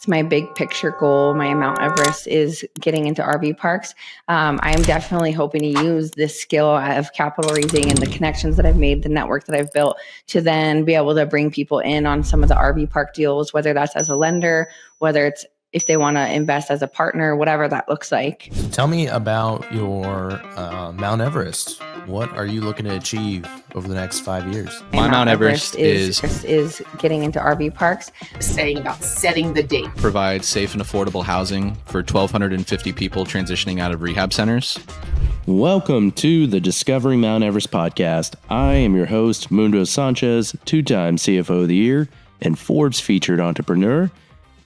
my big picture goal, my Mount Everest, is getting into RV parks. I'm definitely hoping to use this skill of capital raising and the connections that I've made, the network that I've built, to then be able to bring people in on some of the RV park deals, whether that's as a lender, whether it's if they want to invest as a partner, whatever that looks like. Tell me about your Mount Everest. What are you looking to achieve over the next 5 years? My Mount Everest is getting into RV parks. Saying about setting the date. Provide safe and affordable housing for 1,250 people transitioning out of rehab centers. Welcome to the Discovering Mount Everest podcast. I am your host, Mundo Sanchez, two-time CFO of the Year and Forbes featured entrepreneur.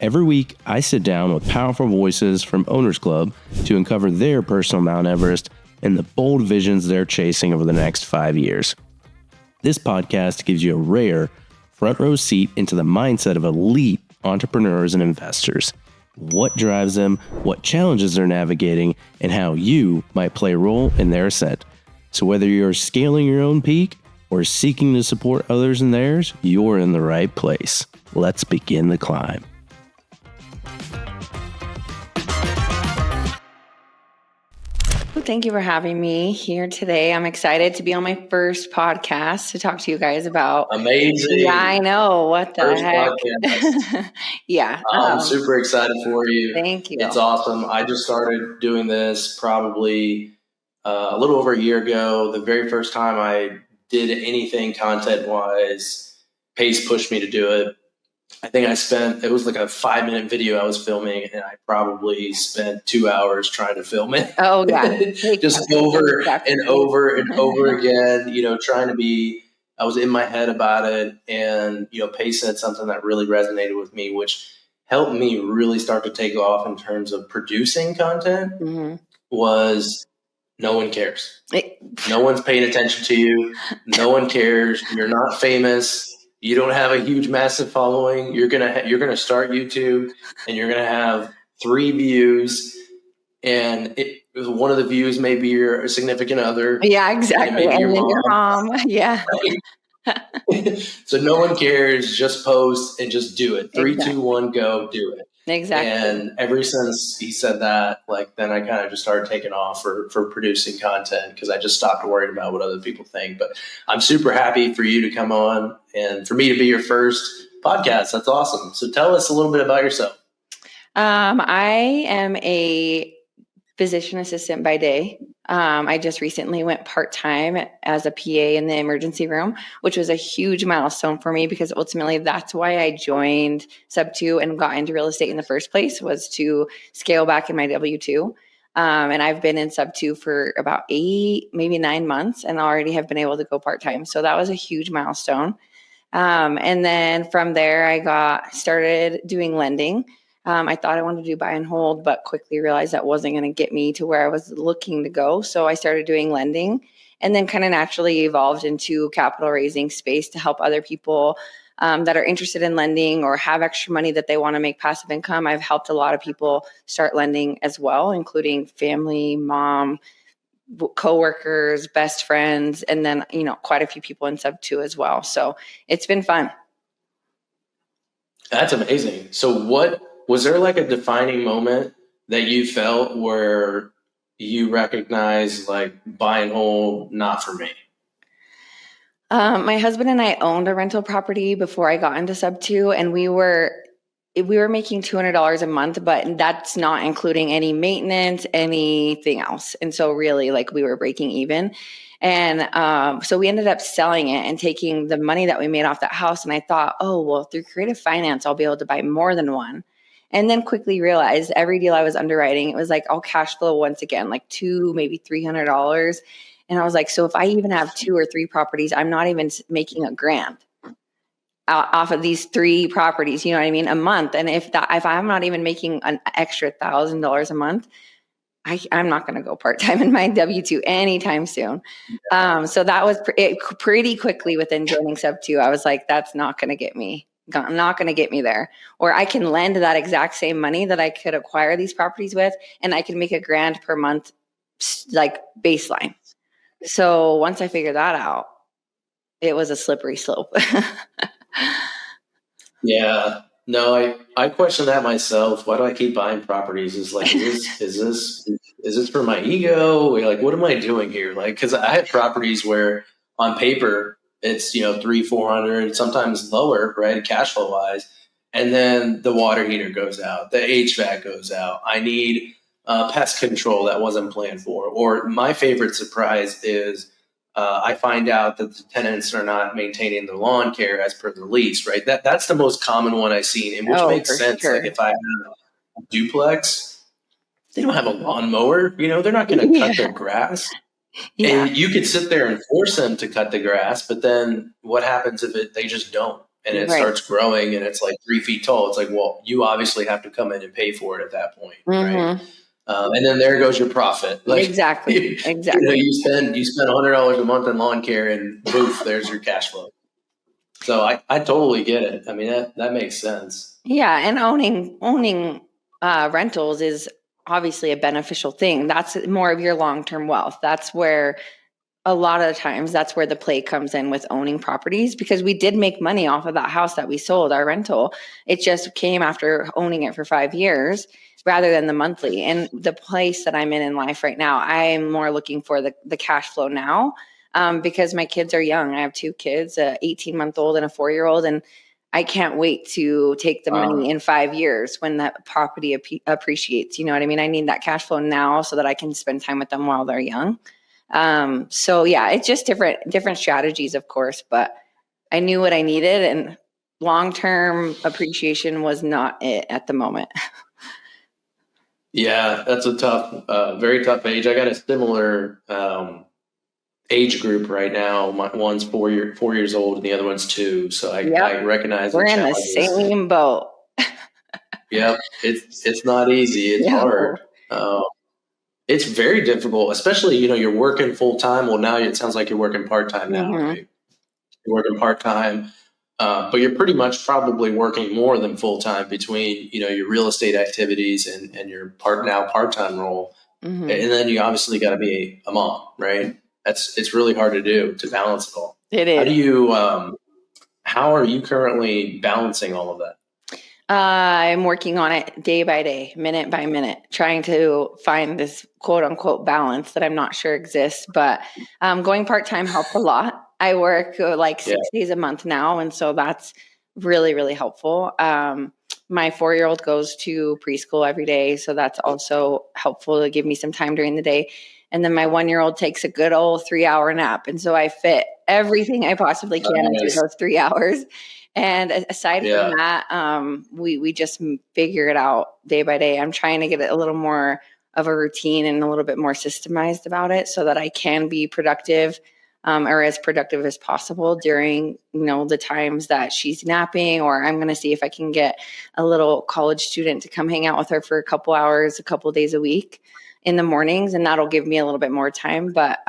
Every week, I sit down with powerful voices from Owners Club to uncover their personal Mount Everest and the bold visions they're chasing over the next 5 years. This podcast gives you a rare front row seat into the mindset of elite entrepreneurs and investors, what drives them, what challenges they're navigating, and how you might play a role in their ascent. So whether you're scaling your own peak or seeking to support others in theirs, you're in the right place. Let's begin the climb. Thank you for having me here today. I'm excited to be on my first podcast to talk to you guys about. Amazing. Yeah, I know. What the first heck? Podcast. Yeah. I'm super excited for you. Thank you. It's awesome. I just started doing this probably a little over a year ago. The very first time I did anything content-wise, Pace pushed me to do it. I think it was like a 5-minute video I was filming, and I probably spent 2 hours trying to film it. Oh, yeah. Just over and over and over again, I was in my head about it. And, Pace said something that really resonated with me, which helped me really start to take off in terms of producing content, was no one cares. No one's paying attention to you. No one cares. You're not famous. You don't have a huge, massive following. You're gonna start YouTube, and you're gonna have 3 views, and one of the views may be your significant other. Yeah, exactly. And then your mom. Yeah. Right? So no one cares. Just post and just do it. 3, Exactly. 2, 1, go. Do it. Exactly. And ever since he said that, then I kind of just started taking off for producing content, because I just stopped worrying about what other people think. But I'm super happy for you to come on and for me to be your first podcast. That's awesome. So tell us a little bit about yourself. I am a physician assistant by day. I just recently went part-time as a PA in the emergency room, which was a huge milestone for me, because ultimately that's why I joined Sub2 and got into real estate in the first place, was to scale back in my W-2. And I've been in Sub2 for about 8, maybe 9 months, and already have been able to go part-time. So that was a huge milestone. And then from there, I started doing lending. I thought I wanted to do buy and hold, but quickly realized that wasn't going to get me to where I was looking to go. So I started doing lending, and then kind of naturally evolved into capital raising space to help other people that are interested in lending or have extra money that they want to make passive income. I've helped a lot of people start lending as well, including family, mom, coworkers, best friends, and then, quite a few people in Sub2 as well. So it's been fun. That's amazing. So was there a defining moment that you felt where you recognized buy and hold, not for me? My husband and I owned a rental property before I got into Sub2, and we were making $200 a month, but that's not including any maintenance, anything else. And so really we were breaking even. And so we ended up selling it and taking the money that we made off that house. And I thought, oh, well, through creative finance, I'll be able to buy more than one. And then quickly realized every deal I was underwriting, it was all cash flow once again, $200, maybe $300. And I was like, so if I even have 2 or 3 properties, I'm not even making $1,000 off of these 3 properties, you know what I mean, a month. And if I'm not even making an extra $1,000 a month, I'm not going to go part-time in my W-2 anytime soon. So that was pretty quickly within joining Sub2. I was like, that's not going to get me there. Or I can lend that exact same money that I could acquire these properties with, and I can make $1,000 per month, baseline. So once I figured that out, it was a slippery slope. Yeah. No, I question that myself. Why do I keep buying properties? Is this for my ego? Like, what am I doing here? Like, because I have properties where on paper it's 300-400, sometimes lower, right, cash flow wise, and then the water heater goes out, the HVAC goes out. I need pest control that wasn't planned for. Or my favorite surprise is I find out that the tenants are not maintaining the lawn care as per the lease, right? That's the most common one I've seen, and which makes for sense. sure. Like if I have a duplex, they don't have a lawnmower. They're not going to cut their grass. Yeah. And you could sit there and force them to cut the grass, but then what happens if they just don't? And it starts growing and it's like 3 feet tall. It's like, well, you obviously have to come in and pay for it at that point, right? And then there goes your profit. Like, Exactly. You spend $100 a month in lawn care, and poof, there's your cash flow. So I totally get it. I mean, that makes sense. Yeah, and owning rentals is obviously a beneficial thing. That's more of your long-term wealth. That's where a lot of the times that's where the play comes in with owning properties, because we did make money off of that house that we sold, our rental. It just came after owning it for 5 years rather than the monthly. And the place that I'm in life right now, I am more looking for the cash flow now, because my kids are young. I have 2 kids, a 18-month-old and a 4-year-old, and I can't wait to take the money in 5 years when that property appreciates. You know what I mean? I need that cash flow now so that I can spend time with them while they're young. So yeah, it's just different strategies, of course, but I knew what I needed, and long-term appreciation was not it at the moment. Yeah, that's a very tough age. I got a similar age group right now. One's 4 years old and the other one's 2. So I recognize we're in the same boat. Yep. It's not easy. It's hard. It's very difficult, especially, you're working full time. Well, now it sounds like you're working part time now, right? You're working part time, but you're pretty much probably working more than full time between, your real estate activities and your part time role. And then you obviously got to be a mom, right? It's really hard to do, to balance it all. It is. How are you currently balancing all of that? I'm working on it day by day, minute by minute, trying to find this quote unquote balance that I'm not sure exists, but going part-time helps a lot. I work 6 days a month now. And so that's really, really helpful. My 4-year-old goes to preschool every day. So that's also helpful to give me some time during the day. And then my 1-year-old takes a good old 3-hour nap. And so I fit everything I possibly can into those 3 hours. And aside from that, we just figure it out day by day. I'm trying to get a little more of a routine and a little bit more systemized about it so that I can be productive, or as productive as possible during, the times that she's napping, or I'm going to see if I can get a little college student to come hang out with her for a couple hours, a couple days a week in the mornings. And that'll give me a little bit more time. But,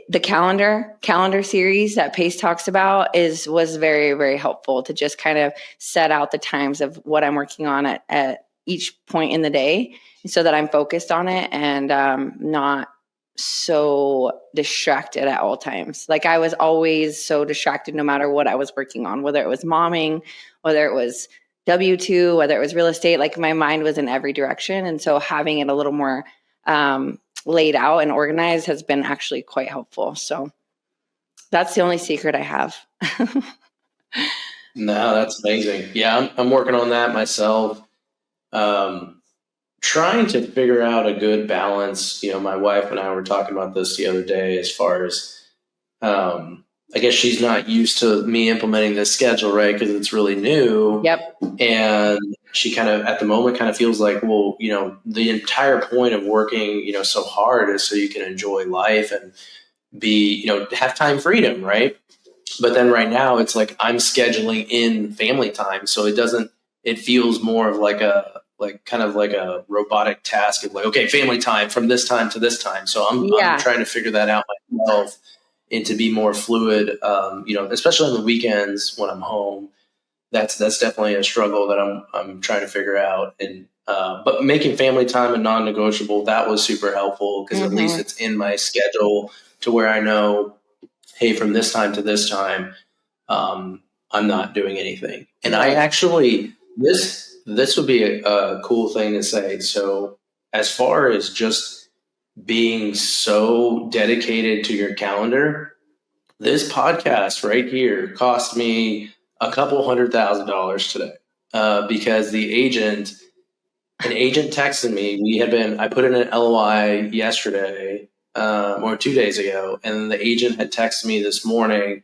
the calendar series that Pace talks about was very, very helpful to just kind of set out the times of what I'm working on at each point in the day so that I'm focused on it and not so distracted at all times. Like I was always so distracted no matter what I was working on, whether it was momming, whether it was W-2, whether it was real estate, like my mind was in every direction. And so having it a little more laid out and organized has been actually quite helpful. So that's the only secret I have. No, that's amazing. Yeah, I'm working on that myself. Trying to figure out a good balance. My wife and I were talking about this the other day as far as, I guess she's not used to me implementing this schedule, right? Because it's really new. Yep. And she kind of, at the moment, kind of feels like, well, the entire point of working, so hard is so you can enjoy life and be, have time freedom, right? But then right now it's like I'm scheduling in family time. So it feels more of like kind of like a robotic task of like, okay, family time from this time to this time. So I'm trying to figure that out myself and to be more fluid, especially on the weekends when I'm home. That's definitely a struggle that I'm trying to figure out. And but making family time a non-negotiable, that was super helpful because at least it's in my schedule to where I know, hey, from this time to this time, I'm not doing anything. And I actually, this would be a cool thing to say. So as far as just being so dedicated to your calendar, this podcast right here cost me a couple $100,000 today because an agent texted me. I put in an LOI yesterday or 2 days ago, and the agent had texted me this morning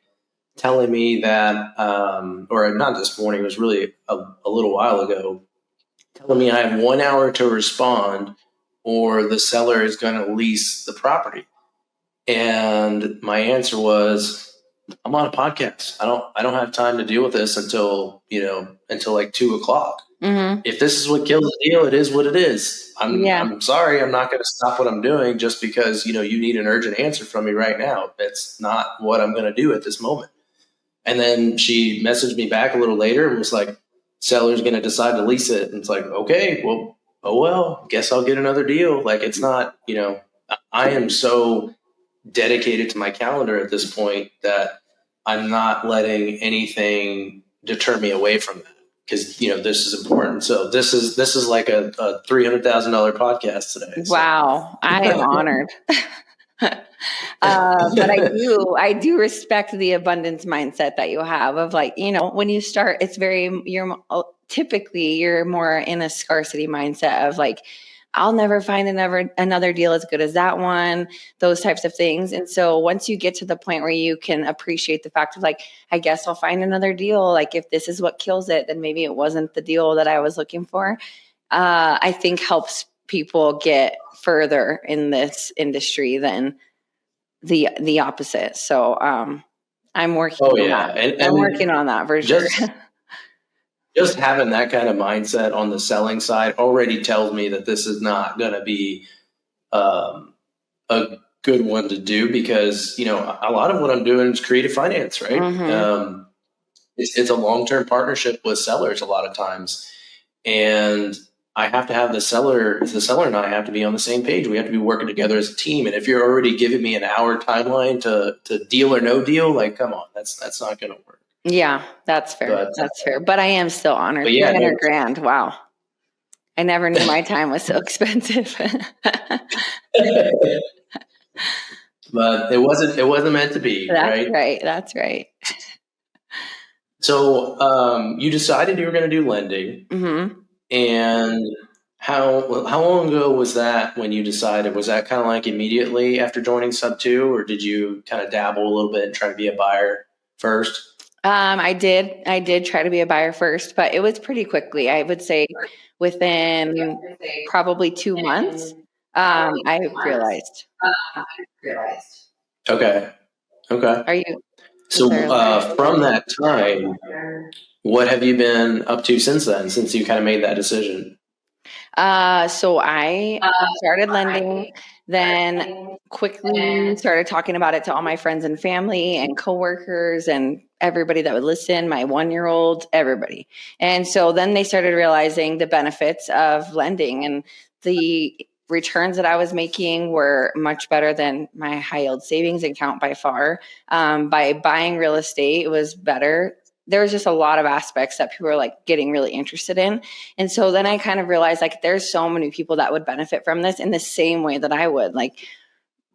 telling me that, or not this morning, it was really a little while ago, telling me I have 1 hour to respond or the seller is going to lease the property. And my answer was, I'm on a podcast. I don't have time to deal with this until like 2:00. Mm-hmm. If this is what kills the deal, it is what it is. I'm sorry. I'm not going to stop what I'm doing just because, you need an urgent answer from me right now. That's not what I'm going to do at this moment. And then she messaged me back a little later and was like, seller's going to decide to lease it. And it's like, okay, well, guess I'll get another deal. Like, it's not, I am so dedicated to my calendar at this point that I'm not letting anything deter me away from that. Because this is important. So this is like a $300,000 podcast today. So. Wow, I am honored. But I do respect the abundance mindset that you have of like, when you start, you're typically more in a scarcity mindset of like, I'll never find another deal as good as that one, those types of things. And so once you get to the point where you can appreciate the fact of like, I guess I'll find another deal. Like if this is what kills it, then maybe it wasn't the deal that I was looking for. I think helps people get further in this industry than the opposite. So I'm working on that. And I'm working on that for sure. Just having that kind of mindset on the selling side already tells me that this is not going to be a good one to do because, a lot of what I'm doing is creative finance, right? Mm-hmm. It's a long-term partnership with sellers a lot of times. And I have to have the seller and I have to be on the same page. We have to be working together as a team. And if you're already giving me an hour timeline to deal or no deal, like, come on, that's not going to work. Yeah, that's fair. That's fair. But I am still honored. $300,000. Wow. I never knew my time was so expensive. But it wasn't meant to be. That's right. That's right. So you decided you were going to do lending. Mm-hmm. And how long ago was that when you decided? Was that kind of like immediately after joining Sub 2, or did you kind of dabble a little bit and try to be a buyer first? I did try to be a buyer first, but it was pretty quickly. I would say within probably 2 months, I realized. Okay. Are you? So from that time, what have you been up to since then, since you kind of made that decision? So I started lending, then quickly started talking about it to all my friends and family and coworkers and everybody that would listen, my 1-year-old, everybody. And so then they started realizing the benefits of lending, and the returns that I was making were much better than my high yield savings account by far. By buying real estate, it was better. There was just a lot of aspects that people were like getting really interested in. And so then I kind of realized like there's so many people that would benefit from this in the same way that I would. Like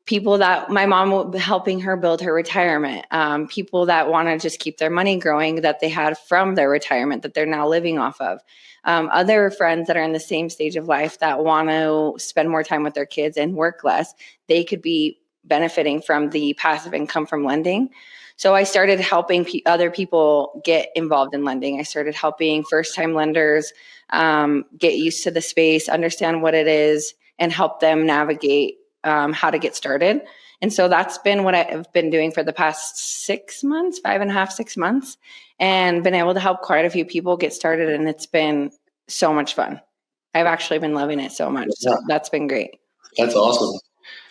people that my mom would be helping her build her retirement, people that want to just keep their money growing that they had from their retirement that they're now living off of. Other friends that are in the same stage of life that want to spend more time with their kids and work less, they could be benefiting from the passive income from lending. So I started helping other people get involved in lending. I started helping first-time lenders get used to the space, understand what it is, and help them navigate how to get started. And so that's been what I've been doing for the past 6 months, 5.5, 6 months, and been able to help quite a few people get started. And it's been so much fun. I've actually been loving it so much. So that's been great. That's awesome.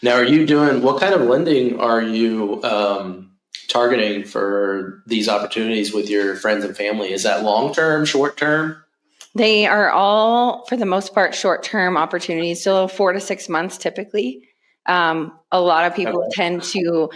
Now, what kind of lending are you targeting for these opportunities with your friends and family? Is that long-term, short-term? They are all, for the most part, short-term opportunities. So 4 to 6 months typically. A lot of people tend to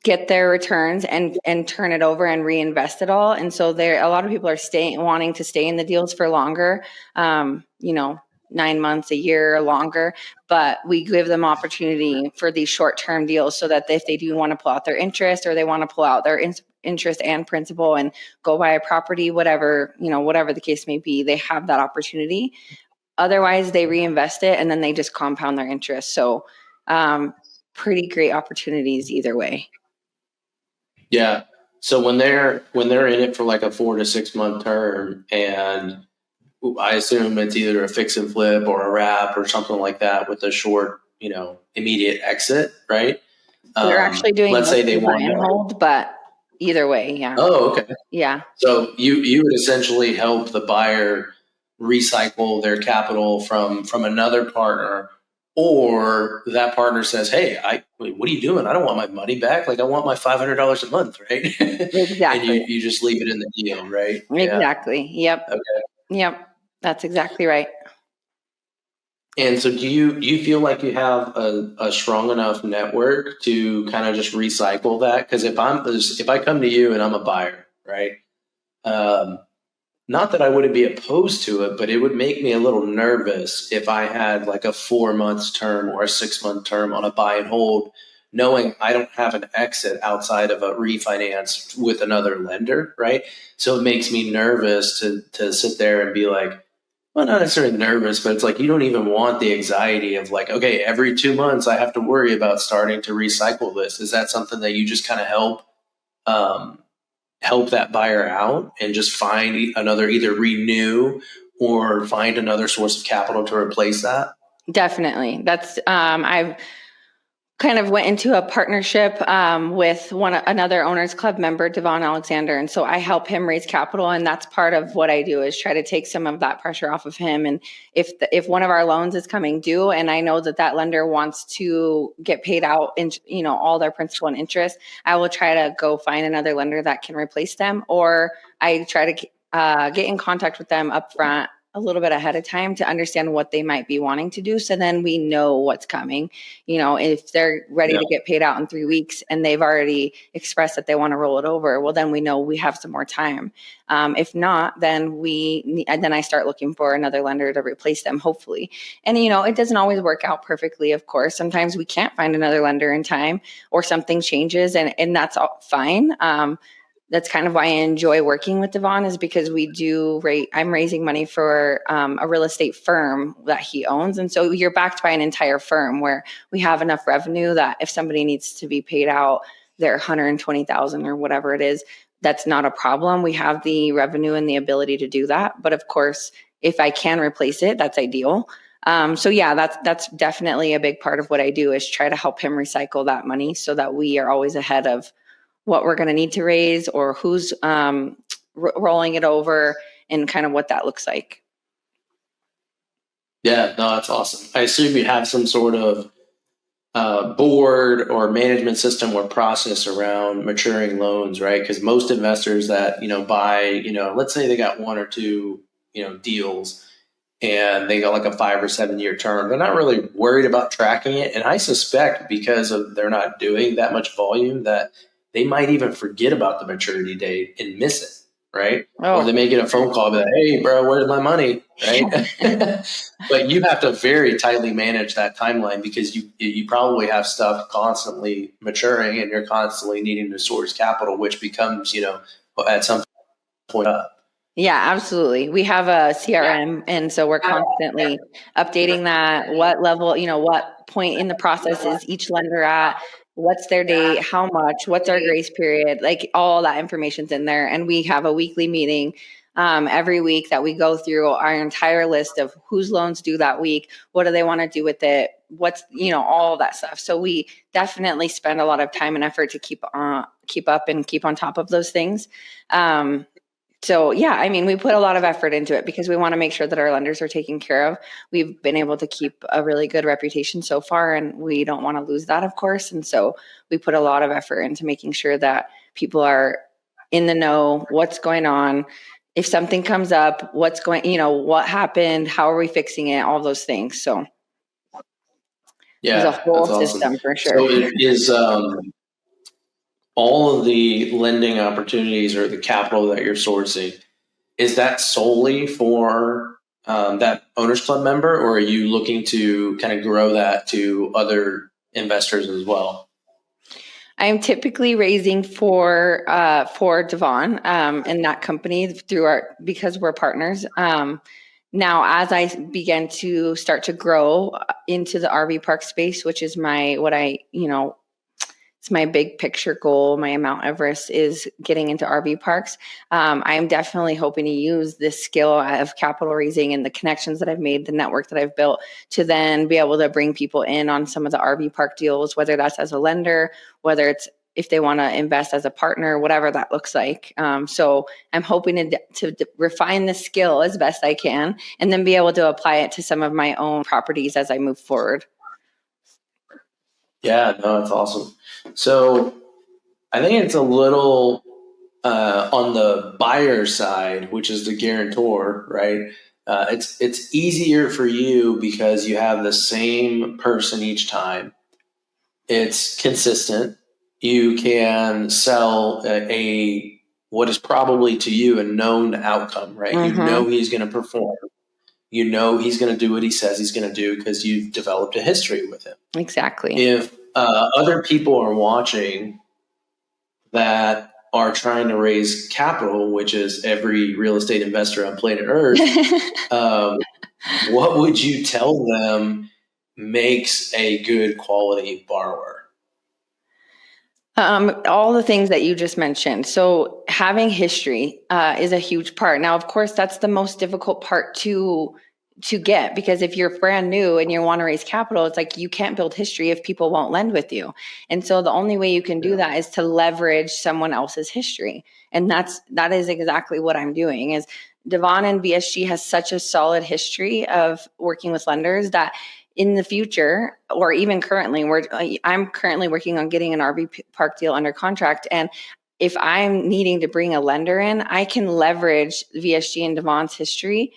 get their returns and turn it over and reinvest it all. And so a lot of people are wanting to stay in the deals for longer, 9 months, a year or longer, but we give them opportunity for these short-term deals so that if they do want to pull out their interest or they want to pull out their interest and principal and go buy a property, whatever the case may be, they have that opportunity. Otherwise, they reinvest it and then they just compound their interest. So pretty great opportunities either way. Yeah. So when they're in it for like a 4 to 6 month term, and I assume it's either a fix and flip or a wrap or something like that with a short, immediate exit, right? We're actually doing, let's say they buy want and hold, but either way, yeah. Oh, okay. Yeah. So you would essentially help the buyer recycle their capital from another partner, or that partner says, "Hey, what are you doing? I don't want my money back. Like I want my $500 a month, right?" Exactly. And you just leave it in the deal, right? Exactly. Yeah. Yep. Okay. Yep. That's exactly right. And so do you feel like you have a strong enough network to kind of just recycle that? Because if I come to you and I'm a buyer, right? Not that I wouldn't be opposed to it, but it would make me a little nervous if I had like a 4 months term or a 6 month term on a buy and hold, knowing I don't have an exit outside of a refinance with another lender, right? So it makes me nervous to sit there and be like, well, not necessarily nervous, but it's like you don't even want the anxiety of like, okay, every 2 months I have to worry about starting to recycle this. Is that something that you just kind of help that buyer out and just find another, either renew or find another source of capital to replace that? Definitely. That's I've kind of went into a partnership with another owners club member, Devon Alexander. And so I help him raise capital. And that's part of what I do, is try to take some of that pressure off of him. And if one of our loans is coming due and I know that lender wants to get paid out in, all their principal and interest, I will try to go find another lender that can replace them. Or I try to get in contact with them up front a little bit ahead of time to understand what they might be wanting to do. So then we know what's coming. If they're ready to get paid out in 3 weeks and they've already expressed that they want to roll it over, well, then we know we have some more time. If not, then I start looking for another lender to replace them, hopefully. And, it doesn't always work out perfectly, of course. Sometimes we can't find another lender in time or something changes, and that's all fine. That's kind of why I enjoy working with Devon, is because I'm raising money for a real estate firm that he owns. And so you're backed by an entire firm where we have enough revenue that if somebody needs to be paid out their $120,000 or whatever it is, that's not a problem. We have the revenue and the ability to do that. But of course, if I can replace it, that's ideal. So yeah, that's definitely a big part of what I do, is try to help him recycle that money so that we are always ahead of what we're going to need to raise, or who's rolling it over, and kind of what that looks like. Yeah, no, that's awesome. I assume you have some sort of board or management system or process around maturing loans, right? Because most investors that, buy, let's say they got 1 or 2, deals, and they got like a 5 or 7 year term, they're not really worried about tracking it. And I suspect because they're not doing that much volume, that they might even forget about the maturity date and miss it, right? Oh. Or they may get a phone call, be like, "Hey, bro, where's my money?" Right? But you have to very tightly manage that timeline, because you probably have stuff constantly maturing, and you're constantly needing to source capital, which becomes, at some point up. Yeah, absolutely. We have a CRM, and so we're constantly updating that. What level, what point in the process is each lender at? What's their date? How much? What's our grace period? Like, all that information's in there. And we have a weekly meeting every week that we go through our entire list of whose loans due that week. What do they want to do with it? What's, all that stuff. So we definitely spend a lot of time and effort to keep up and keep on top of those things. So yeah, we put a lot of effort into it because we want to make sure that our lenders are taken care of. We've been able to keep a really good reputation so far, and we don't want to lose that, of course. And so we put a lot of effort into making sure that people are in the know, what's going on. If something comes up, what happened, how are we fixing it, all those things. So yeah, there's a whole that's awesome. system for sure. So all of the lending opportunities or the capital that you're sourcing, is that solely for that Owners Club member, or are you looking to kind of grow that to other investors as well? I'm typically raising for Devon and that company because we're partners. Now, as I begin to start to grow into the RV park space, which is it's my big picture goal. My Mount Everest is getting into RV parks. I am definitely hoping to use this skill of capital raising and the connections that I've made, the network that I've built, to then be able to bring people in on some of the RV park deals, whether that's as a lender, whether it's if they want to invest as a partner, whatever that looks like. So I'm hoping to refine the skill as best I can and then be able to apply it to some of my own properties as I move forward. Yeah, no, that's awesome. So I think it's a little on the buyer side, which is the guarantor, right? It's easier for you because you have the same person each time. It's consistent. You can sell a what is probably to you a known outcome, right? Mm-hmm. You know he's going to perform. You know he's going to do what he says he's going to do because you've developed a history with him. Exactly. If other people are watching that are trying to raise capital, which is every real estate investor on planet Earth, what would you tell them makes a good quality borrower? All the things that you just mentioned. So having history is a huge part. Now, of course, that's the most difficult part to get, because if you're brand new and you want to raise capital, it's like you can't build history if people won't lend with you. And so the only way you can do that is to leverage someone else's history. And that is exactly what I'm doing. Is Devon and VSG has such a solid history of working with lenders that in the future, or even currently, I'm currently working on getting an RV park deal under contract. And if I'm needing to bring a lender in, I can leverage VSG and Devon's history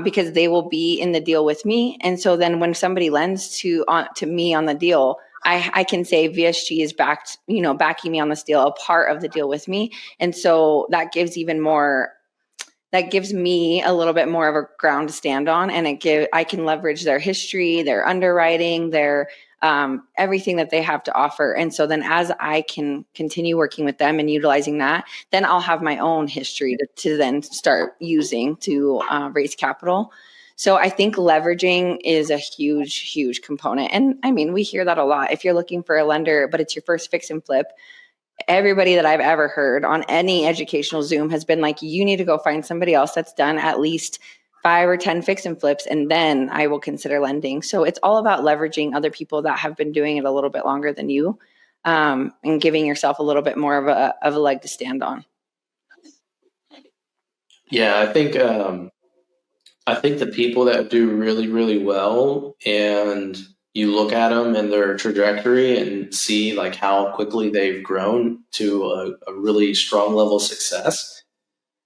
because they will be in the deal with me. And so then when somebody lends to me on the deal, I can say VSG is backing me on this deal, a part of the deal with me. And so that gives me a little bit more of a ground to stand on, and I can leverage their history, their underwriting, their everything that they have to offer. And so then as I can continue working with them and utilizing that, then I'll have my own history to then start using to raise capital. So I think leveraging is a huge, huge component. And I mean, we hear that a lot. If you're looking for a lender, but it's your first fix and flip, everybody that I've ever heard on any educational Zoom has been like, you need to go find somebody else that's done at least 5 or 10 fix and flips, and then I will consider lending. So it's all about leveraging other people that have been doing it a little bit longer than you, and giving yourself a little bit more of a leg to stand on. Yeah, I think the people that do really, really well, and you look at them and their trajectory and see like how quickly they've grown to a really strong level of success,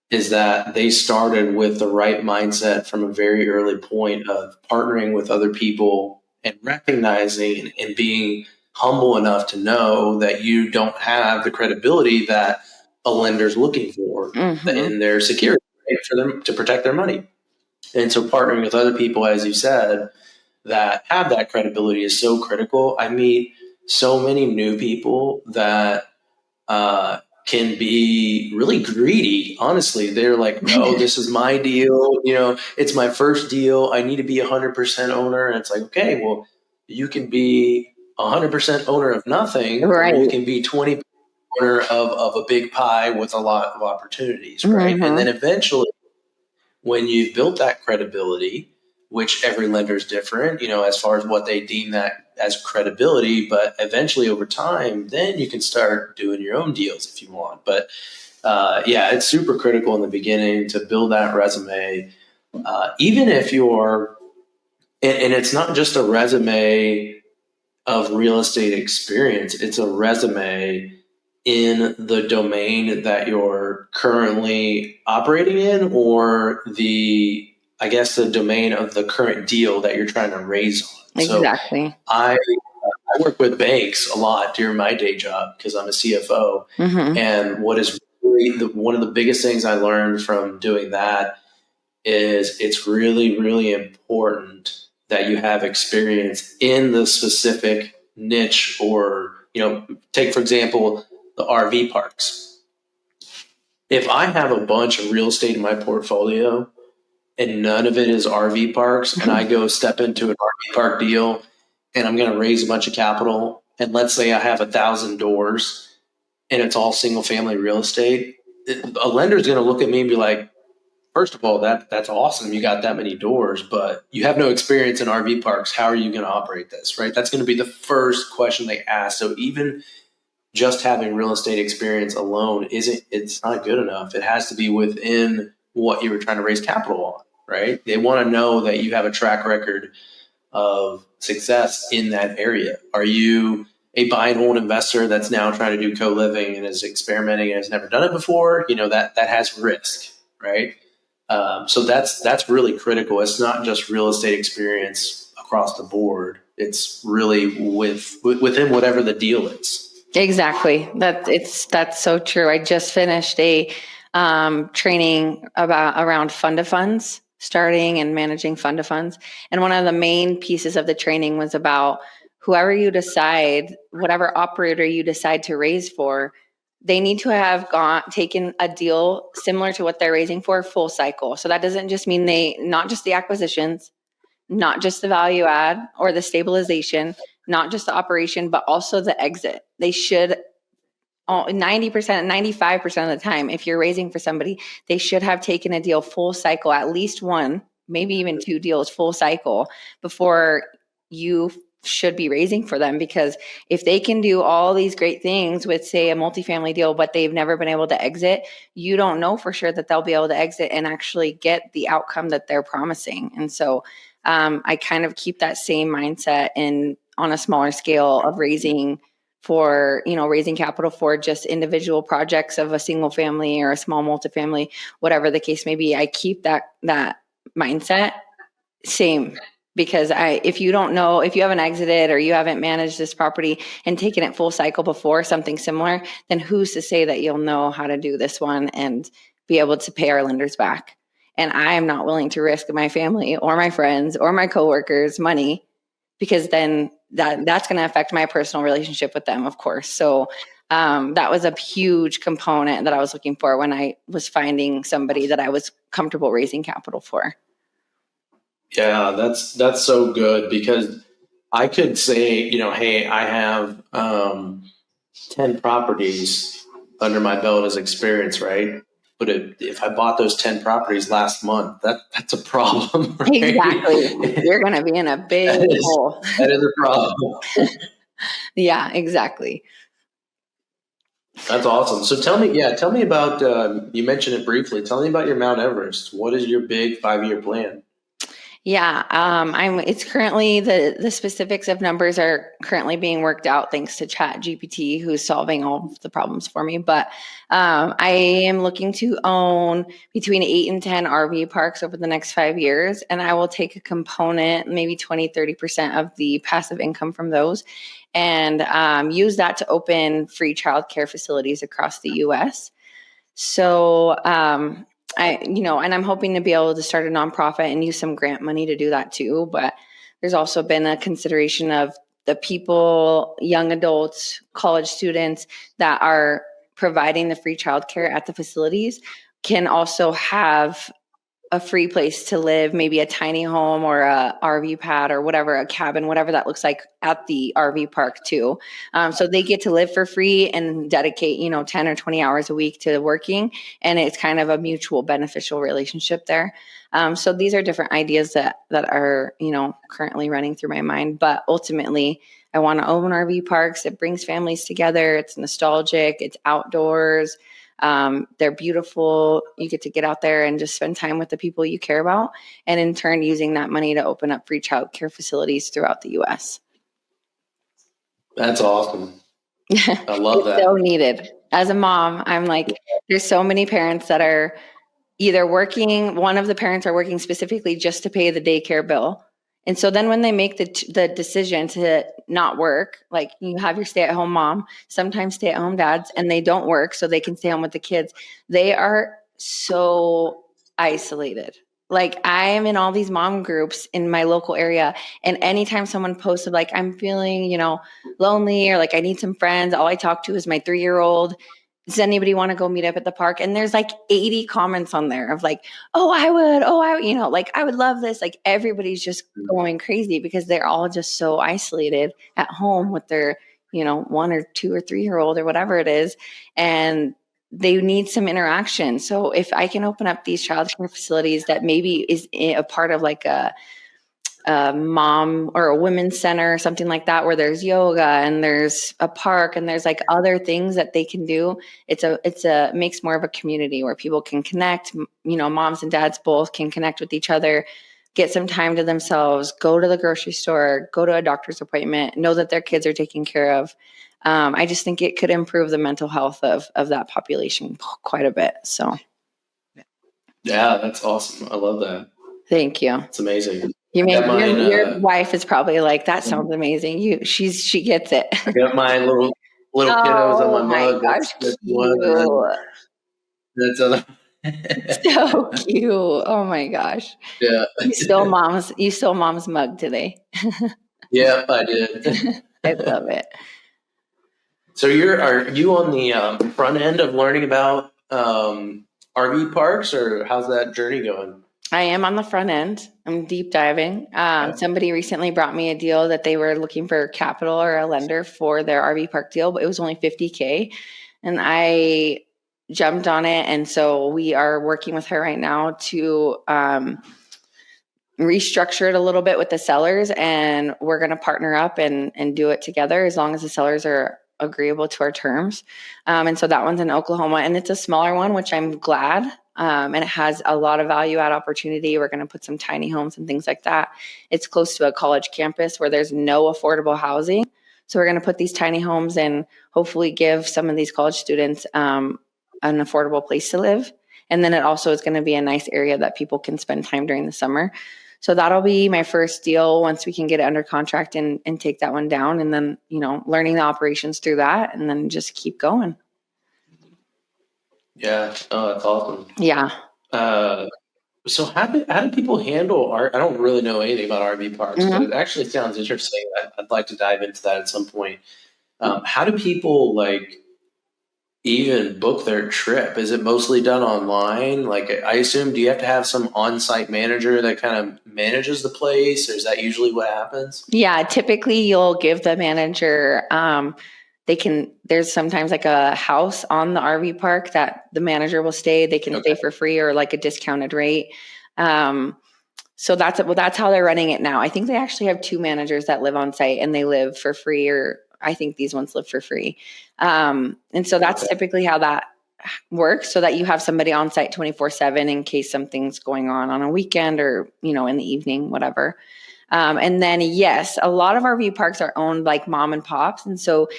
is that they started with the right mindset from a very early point of partnering with other people and recognizing and being humble enough to know that you don't have the credibility that a lender's looking for in their security, right, for them to protect their money. And so partnering with other people, as you said, that have that credibility is so critical. I meet so many new people that can be really greedy. Honestly, they're like, no, this is my deal. It's my first deal. I need to be 100% owner. And it's like, okay, well, you can be 100% owner of nothing, right? Or you can be 20% owner of a big pie with a lot of opportunities, right? And then eventually, when you've built that credibility, which every lender is different, as far as what they deem that as credibility, but eventually over time, then you can start doing your own deals if you want. But it's super critical in the beginning to build that resume, even if you're, and it's not just a resume of real estate experience, it's a resume in the domain that you're currently operating in, or the domain of the current deal that you're trying to raise on. Exactly. So I work with banks a lot during my day job because I'm a CFO. Mm-hmm. And what is really one of the biggest things I learned from doing that is it's really, really important that you have experience in the specific niche or, take, for example, the RV parks. If I have a bunch of real estate in my portfolio and none of it is RV parks, and I go step into an RV park deal and I'm going to raise a bunch of capital, and let's say I have 1,000 doors and it's all single family real estate, a lender is going to look at me and be like, first of all, that's awesome. You got that many doors, but you have no experience in RV parks. How are you going to operate this, right? That's going to be the first question they ask. So even just having real estate experience alone it's not good enough. It has to be within what you were trying to raise capital on, right? They want to know that you have a track record of success in that area. Are you a buy and hold investor that's now trying to do co-living and is experimenting and has never done it before? That has risk, right? So that's really critical. It's not just real estate experience across the board. It's really within whatever the deal is. Exactly. That's so true. I just finished a training around fund of funds, starting and managing fund of funds. And one of the main pieces of the training was about whoever you decide, whatever operator you decide to raise for, they need to have taken a deal similar to what they're raising for full cycle. So that doesn't just mean not just the acquisitions, not just the value add or the stabilization, not just the operation, but also the exit. They should 90%, 95% of the time, if you're raising for somebody, they should have taken a deal full cycle, at least one, maybe even two deals full cycle before you should be raising for them. Because if they can do all these great things with, say, a multifamily deal, but they've never been able to exit, you don't know for sure that they'll be able to exit and actually get the outcome that they're promising. And so I kind of keep that same mindset on a smaller scale of raising capital for just individual projects of a single family or a small multifamily, whatever the case may be. I keep that mindset same, because if you don't know, if you haven't exited or you haven't managed this property and taken it full cycle before, something similar, then who's to say that you'll know how to do this one and be able to pay our lenders back? And I am not willing to risk my family or my friends or my coworkers' money, because then that's going to affect my personal relationship with them, of course. So that was a huge component that I was looking for when I was finding somebody that I was comfortable raising capital for. Yeah, that's so good, because I could say, hey, I have 10 properties under my belt as experience, right? But if I bought those 10 properties last month, that's a problem. Right? Exactly. You're going to be in a big hole. That is a problem. Yeah, exactly. That's awesome. So tell me about, you mentioned it briefly. Tell me about your Mount Everest. What is your big 5-year plan? Yeah, it's currently the specifics of numbers are currently being worked out thanks to ChatGPT, who's solving all of the problems for me. But I am looking to own between 8 and 10 RV parks over the next 5 years. And I will take a component, maybe 20-30% of the passive income from those, and use that to open free childcare facilities across the US. So and I'm hoping to be able to start a nonprofit and use some grant money to do that too. But there's also been a consideration of the people, young adults, college students that are providing the free childcare at the facilities can also have a free place to live, maybe a tiny home or a RV pad or whatever, a cabin, whatever that looks like at the RV park too. So they get to live for free and dedicate, 10 or 20 hours a week to working. And it's kind of a mutual beneficial relationship there. So these are different ideas that are, currently running through my mind. But ultimately, I want to own RV parks. It brings families together. It's nostalgic. It's outdoors. They're beautiful. You get to get out there and just spend time with the people you care about, and in turn using that money to open up free childcare facilities throughout the US. That's awesome. I love that. So needed. As a mom, I'm like, there's so many parents that are either working, one of the parents are working specifically just to pay the daycare bill And so then when they make the decision to not work, like you have your stay-at-home mom, sometimes stay-at-home dads, and they don't work so they can stay home with the kids, they are so isolated. Like I am in all these mom groups in my local area, and anytime someone posted like I'm feeling, lonely, or like I need some friends, all I talk to is my 3-year-old. Does anybody want to go meet up at the park? And there's like 80 comments on there of like, oh, I would, like I would love this. Like everybody's just going crazy because they're all just so isolated at home with their, 1 or 2 or 3-year-old or whatever it is. And they need some interaction. So if I can open up these childcare facilities that maybe is a part of like a mom or a women's center or something like that, where there's yoga and there's a park and there's like other things that they can do. It makes more of a community where people can connect, moms and dads both can connect with each other, get some time to themselves, go to the grocery store, go to a doctor's appointment, know that their kids are taken care of. I just think it could improve the mental health of that population quite a bit. So. Yeah, that's awesome. I love that. Thank you. It's amazing. Your wife is probably like, that sounds amazing. She gets it. I got my little kiddos on my mug. Gosh, that's one. That's other. So cute. Oh my gosh. Yeah. You stole mom's mug today. Yeah, I did. I love it. So are you on the front end of learning about RV parks, or how's that journey going? I am on the front end. I'm deep diving. Somebody recently brought me a deal that they were looking for capital or a lender for their RV park deal, but it was only $50K. And I jumped on it. And so we are working with her right now to restructure it a little bit with the sellers. And we're going to partner up and do it together as long as the sellers are agreeable to our terms. And so that one's in Oklahoma, and it's a smaller one, which I'm glad. And it has a lot of value add opportunity. We're going to put some tiny homes and things like that. It's close to a college campus where there's no affordable housing. So we're going to put these tiny homes and hopefully give some of these college students an affordable place to live. And then it also is going to be a nice area that people can spend time during the summer. So that'll be my first deal once we can get it under contract and take that one down. And then, learning the operations through that, and then just keep going. Yeah. Oh, that's awesome. Yeah. So how do people handle I don't really know anything about RV parks, but it actually sounds interesting. I'd like to dive into that at some point. How do people even book their trip? Is it mostly done online? Like, I assume, do you have to have some on-site manager that kind of manages the place, or is that usually what happens? Yeah. Typically you'll give the manager, there's sometimes like a house on the RV park that the manager will stay. They can stay for free or like a discounted rate. So that's how they're running it now. I think they actually have 2 managers that live on site and they live for free, or I think these ones live for free. And so that's typically how that works, so that you have somebody on site 24/7 in case something's going on a weekend or, in the evening, whatever. And then, yes, a lot of RV parks are owned like mom and pops. And so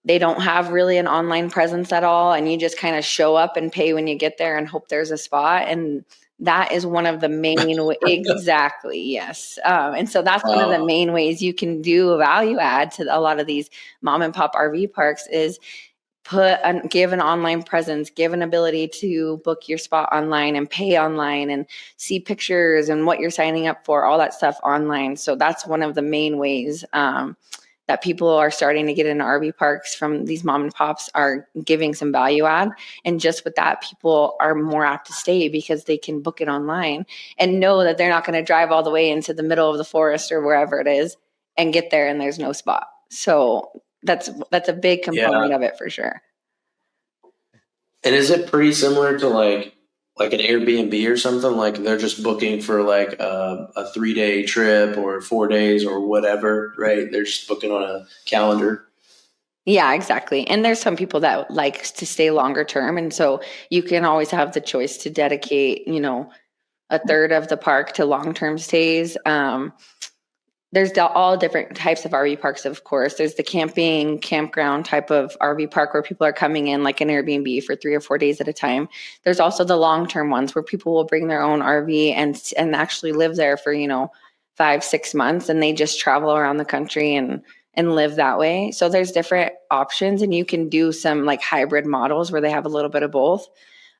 they don't have really an online presence at all. And you just kind of show up and pay when you get there and hope there's a spot. And that is one of the main exactly. Yes. And so that's one of the main ways you can do a value add to a lot of these mom and pop RV parks is give an online presence, give an ability to book your spot online and pay online and see pictures and what you're signing up for, all that stuff online. So that's one of the main ways that people are starting to get into RV parks from these mom and pops are giving some value add. And just with that, people are more apt to stay because they can book it online and know that they're not going to drive all the way into the middle of the forest or wherever it is and get there and there's no spot. So that's a big component of it for sure. And is it pretty similar to like an Airbnb or something? Like they're just booking for like a 3-day trip or 4 days or whatever, right? They're just booking on a calendar. Yeah, exactly. And there's some people that like to stay longer term. And so you can always have the choice to dedicate, a third of the park to long-term stays. There's all different types of RV parks, of course. There's the campground type of RV park where people are coming in like an Airbnb for 3 or 4 days at a time. There's also the long-term ones where people will bring their own RV and actually live there for, 5-6 months, and they just travel around the country and live that way. So there's different options, and you can do some like hybrid models where they have a little bit of both.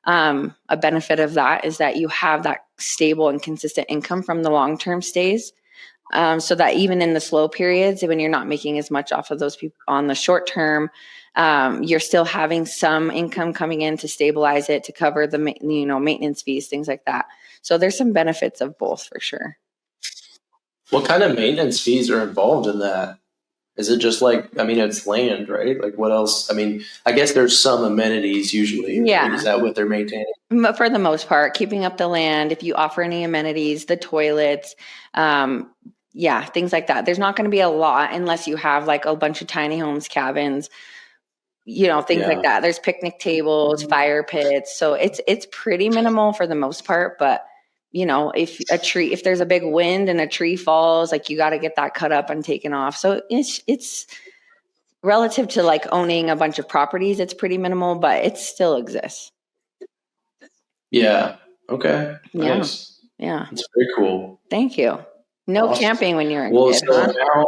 A benefit of that is that you have that stable and consistent income from the long-term stays. So that even in the slow periods, when you're not making as much off of those people on the short term, you're still having some income coming in to stabilize it, to cover the maintenance fees, things like that. So there's some benefits of both for sure. What kind of maintenance fees are involved in that? Is it just like, I mean, it's land, right? Like what else? I mean, I guess there's some amenities usually. Right? Yeah. Is that what they're maintaining? But for the most part, keeping up the land, if you offer any amenities, the toilets, things like that. There's not going to be a lot unless you have like a bunch of tiny homes, cabins, things like that. There's picnic tables, fire pits. So it's pretty minimal for the most part, but if there's a big wind and a tree falls, like you got to get that cut up and taken off. So it's relative to like owning a bunch of properties, it's pretty minimal, but it still exists. Yeah. Okay. Nice. Yeah. It's very cool. Thank you. No Awesome. camping when you're in Well, kid, so huh?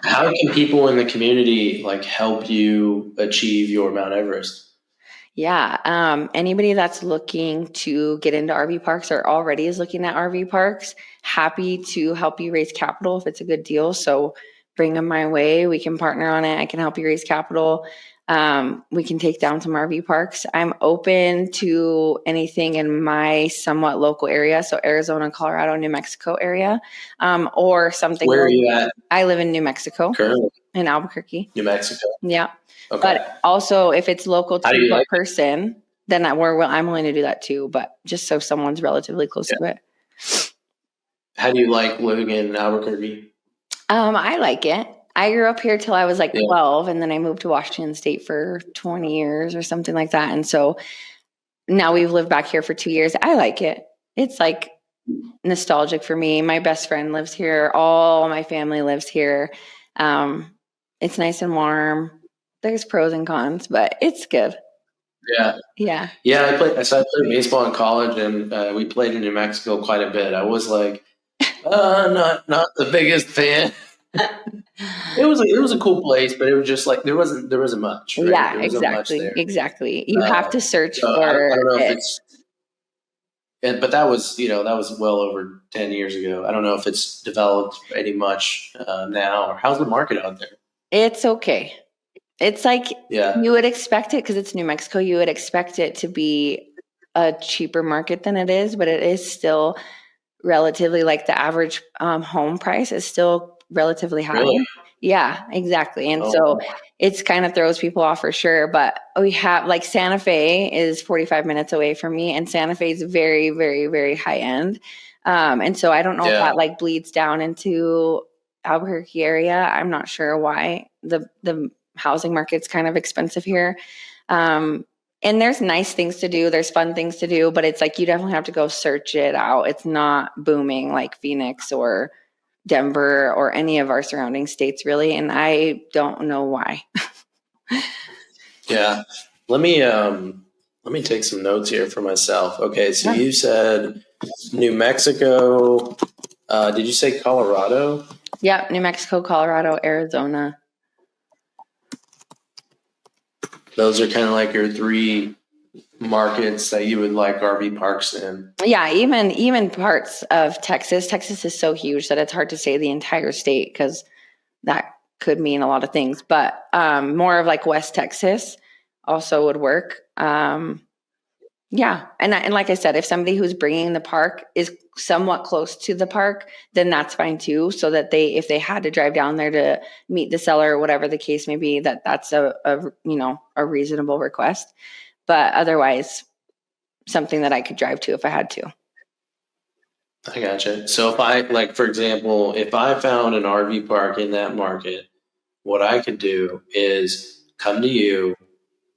how can people in the community like help you achieve your Mount Everest? Yeah. Anybody that's looking to get into RV parks or already is looking at RV parks, happy to help you raise capital if it's a good deal. So bring them my way. We can partner on it. I can help you raise capital. We can take down some RV parks. I'm open to anything in my somewhat local area. So Arizona, Colorado, New Mexico area, or something. Where are you at? I live in New Mexico. Currently? In Albuquerque. New Mexico. Yeah. Okay. But also if it's local to the like person, then I'm willing to do that too. But just so someone's relatively close to it. How do you like living in Albuquerque? I like it. I grew up here till I was like 12, and then I moved to Washington State for 20 years or something like that. And so now we've lived back here for 2 years. I like it. It's like nostalgic for me. My best friend lives here. All my family lives here. It's nice and warm. There's pros and cons, but it's good. Yeah. Yeah. Yeah. I played baseball in college, and we played in New Mexico quite a bit. I was like, not the biggest fan. It was a cool place, but it was just like there wasn't much. Right? Yeah, there wasn't exactly. much there. Exactly. You have to search so for I don't know it. if it's. But that was well over 10 years ago. I don't know if it's developed any much now, or how's the market out there? It's okay. It's like you would expect it because it's New Mexico. You would expect it to be a cheaper market than it is, but it is still relatively like the average home price is still relatively high. Really? Yeah, exactly. And so it's kind of throws people off for sure. But we have like Santa Fe is 45 minutes away from me, and Santa Fe is very, very, very high end. And so I don't know if that like bleeds down into Albuquerque area. I'm not sure why the housing market's kind of expensive here. And there's nice things to do. There's fun things to do, but it's like, you definitely have to go search it out. It's not booming like Phoenix or Denver or any of our surrounding states really. And I don't know why. Yeah. Let me take some notes here for myself. Okay. So you said New Mexico, did you say Colorado? Yeah. New Mexico, Colorado, Arizona. Those are kind of like your three markets that you would like RV parks in. Yeah, even parts of Texas. Texas is so huge that it's hard to say the entire state because that could mean a lot of things. But more of like West Texas also would work. Yeah. And like I said, if somebody who's bringing the park is somewhat close to the park, then that's fine too. So that if they had to drive down there to meet the seller or whatever the case may be, that's a reasonable request. But otherwise, something that I could drive to if I had to. I gotcha. So if I, like, for example, if I found an RV park in that market, what I could do is come to you,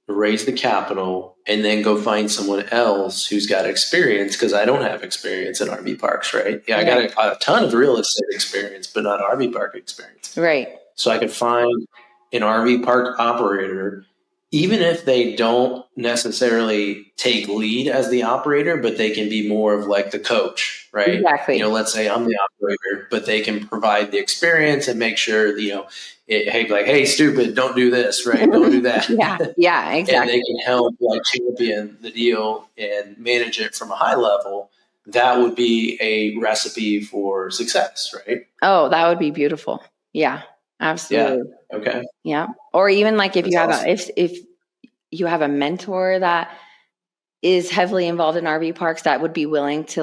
raise the capital, and then go find someone else who's got experience, because I don't have experience in RV parks, right? Yeah, I got a ton of real estate experience, but not RV park experience. Right. So I could find an RV park operator even if they don't necessarily take lead as the operator, but they can be more of like the coach, right? Exactly. Let's say I'm the operator, but they can provide the experience and make sure that, hey, stupid, don't do this, right? Don't do that. Yeah, exactly. And they can help like champion the deal and manage it from a high level. That would be a recipe for success, right? Oh, that would be beautiful. Yeah, absolutely. Yeah. Okay. Yeah. Or even like if That's you have awesome. if you have a mentor that is heavily involved in RV parks that would be willing to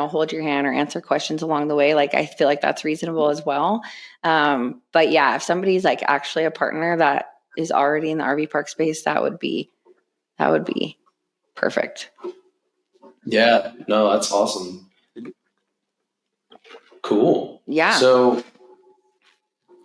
hold your hand or answer questions along the way. Like, I feel like that's reasonable as well. But yeah, if somebody's like actually a partner that is already in the RV park space, that would be perfect. Yeah, no, that's awesome. Cool. Yeah. So,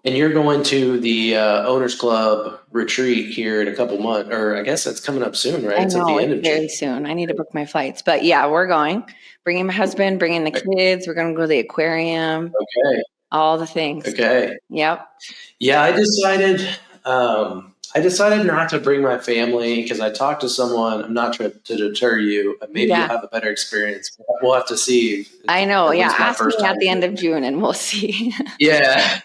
and you're going to the Owners Club retreat here in a couple months, or I guess that's coming up soon, right? I It's at the know, end it's of very June. soon. I need to book my flights, but yeah, we're going. Bringing my husband, bringing the kids. We're going to go to the aquarium. Okay. All the things. Okay. Yep. Yeah, I decided not to bring my family because I talked to someone. I'm not trying to deter you. Maybe you'll have a better experience. We'll have to see. I know. At Yeah. least my Ask me first time. at the end of June and we'll see. Yeah.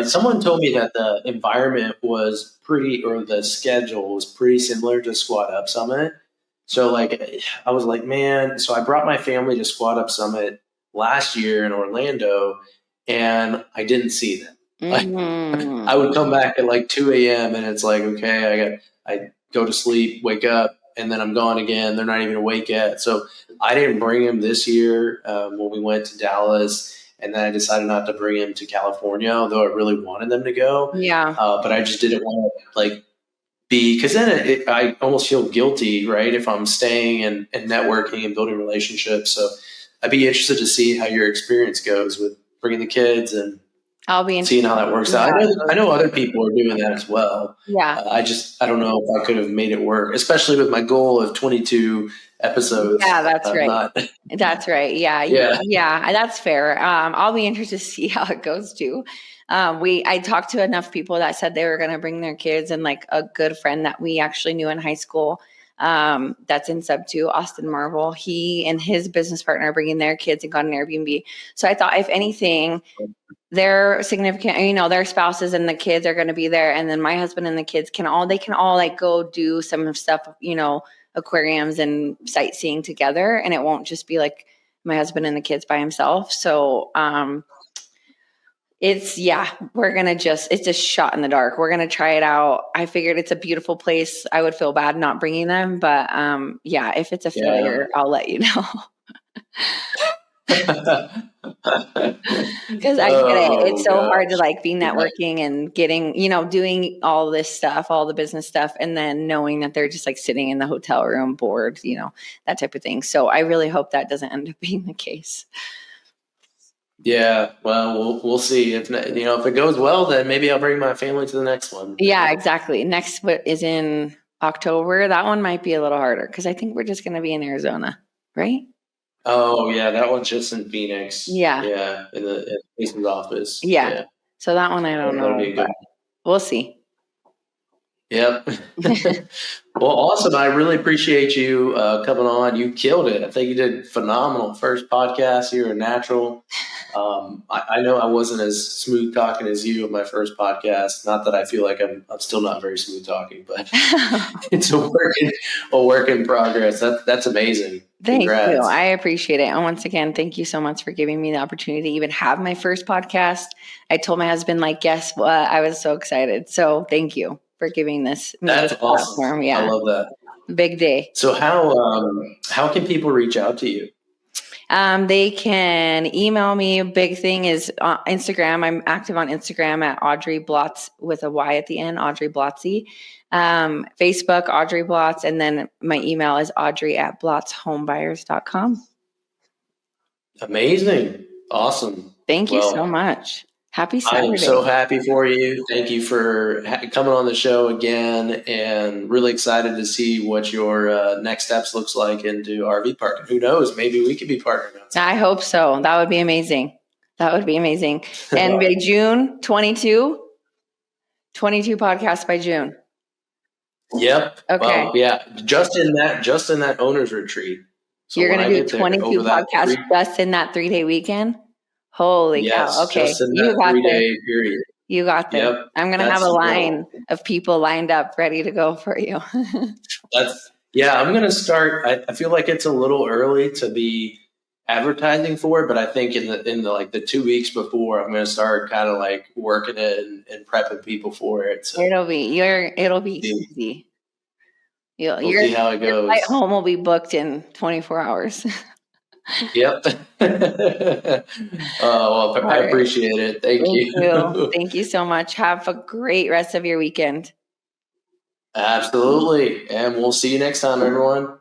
Someone told me that the environment was or the schedule was pretty similar to Squat Up Summit. So I was like, man, so I brought my family to Squat Up Summit last year in Orlando and I didn't see them. Mm-hmm. I would come back at 2 a.m. and it's like, okay, I go to sleep, wake up, and then I'm gone again. They're not even awake yet. So I didn't bring him this year when we went to Dallas. And then I decided not to bring him to California, although I really wanted them to go. Yeah. But I just didn't want to because then I almost feel guilty, right? If I'm staying and networking and building relationships. So I'd be interested to see how your experience goes with bringing the kids and I'll be seeing how that works out. I know other people are doing that as well. Yeah. I don't know if I could have made it work, especially with my goal of 22 episodes. Yeah, that's right. That's right. Yeah. Yeah. That's fair. I'll be interested to see how it goes too. I talked to enough people that said they were going to bring their kids, and a good friend that we actually knew in high school, that's in sub 2, Austin Marvel, he and his business partner are bringing their kids and got an Airbnb. So I thought, if anything, their significant, their spouses and the kids are going to be there. And then my husband and the kids can all go do some stuff, aquariums and sightseeing together. And it won't just be my husband and the kids by himself. So, it's a shot in the dark. We're going to try it out. I figured it's a beautiful place. I would feel bad not bringing them, but if it's a failure, I'll let you know. Because I get it. It's so hard to be networking and getting, doing all this stuff, all the business stuff, and then knowing that they're just sitting in the hotel room bored, that type of thing. So I really hope that doesn't end up being the case. Yeah, well, we'll see. If it goes well, then maybe I'll bring my family to the next one. Yeah, exactly. Next is in October. That one might be a little harder because I think we're just going to be in Arizona, right? Oh yeah, that one's just in Phoenix. Yeah, in the Mason's office. Yeah. So that one I don't know. But we'll see. Yep. Well, awesome. I really appreciate you coming on. You killed it. I think you did phenomenal. First podcast. You're a natural. I know I wasn't as smooth talking as you in my first podcast. Not that I feel like I'm still not very smooth talking, but it's a work in progress. That's amazing. Thank Congrats. you. I appreciate it. And once again, thank you so much for giving me the opportunity to even have my first podcast. I told my husband, guess what? I was so excited. So thank you for giving this. That's awesome. Platform. Yeah. I love that. Big day. So how can people reach out to you? They can email me. Big thing is Instagram. I'm active on Instagram at Audrey Blotz with a Y at the end, Audrey Blotzy. Facebook, Audrey Blotz. And then my email is audrey@blotzhomebuyers.com. Amazing. Awesome. Thank you so much. Happy Saturday. I'm so happy for you. Thank you for coming on the show again, and really excited to see what your next steps looks like into RV parking. Who knows? Maybe we could be partnering. I hope so. That would be amazing. And by June 22 podcasts by June. Yep. Okay. Well, yeah. Just in that owner's retreat. So You're when going I to do get there, 22 over that podcasts just in that 3-day weekend? Holy cow. yes, Okay. just in You that got this. 3-day period. You got this. Yep. I'm going to have a line of people lined up ready to go for you. I'm going to start. I feel like it's a little early to be advertising for it, but I think in the like the 2 weeks before, I'm going to start kind of like working it and prepping people for it. So It'll be easy. we'll see how it goes. Flight home will be booked in 24 hours. Yep. Well, I appreciate it. Thank you. Thank you so much. Have a great rest of your weekend. Absolutely. And we'll see you next time, everyone.